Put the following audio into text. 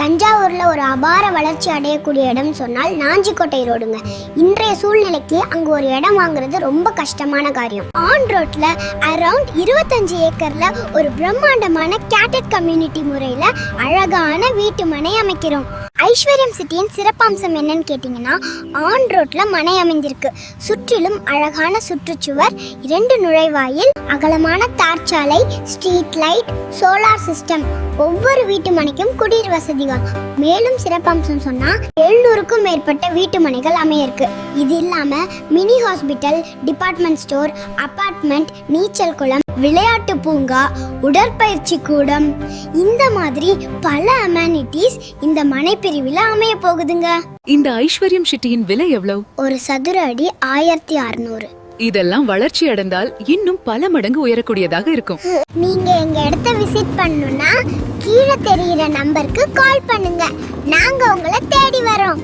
தஞ்சாவூர்ல ஒரு அபார வளர்ச்சி அடையக்கூடிய இடம் சொன்னால் நாஞ்சிக்கோட்டை ரோடுங்க. இன்றைய சூழ்நிலைக்கு அங்க ஒரு இடம் வாங்குறது ரொம்ப கஷ்டமான காரியம். ஆன் ரோட்ல அரௌண்ட் 25 ஏக்கர்ல ஒரு பிரம்மாண்டமான கேட்டட் கம்யூனிட்டி முறையில அழகான வீட்டு மனை அமைக்கிறோம். ஐஸ்வர்யம் சிட்டியின் சிறப்பம்சம் என்னன்னு கேட்டிங்கன்னா, ஆன் ரோட்ல மனை அமைந்திருக்கு. சுற்றிலும் அழகான சுற்றுச்சுவர், 2 நுழைவாயில், அகலமான தார்ச்சாலை, ஸ்ட்ரீட் லைட், சோலார் சிஸ்டம். ஒவ்வொரு வீட்டு மனைக்கும் குடிநீர் வசதிகள். மேலும் சிறப்பம்சம் சொன்னா 700க்கும் மேற்பட்ட வீட்டு மனைகள் அமையிருக்கு. இது இல்லாம mini hospital, department store, apartment, நீச்சல் குளம், விளையாட்டு பூங்கா, உடற்பயிற்சி கூடம், இந்த மாதிரி பல அமெனிட்டிஸ் இந்த மனை பிரிவில் அமைய போகுதுங்க. இந்த ஐஸ்வர்யம் சிட்டியின் விலை எவ்வளவு? ஒரு சதுர அடி 1600. இதெல்லாம் வளர்ச்சி அடைந்தால் இன்னும் பல மடங்கு உயரக்கூடியதாக இருக்கும். நீங்க எங்க இடத்த விசிட் பண்ணனும்னா கீழே தெரியுற நம்பருக்கு கால் பண்ணுங்க. நாங்க உங்களை தேடி வரோம்.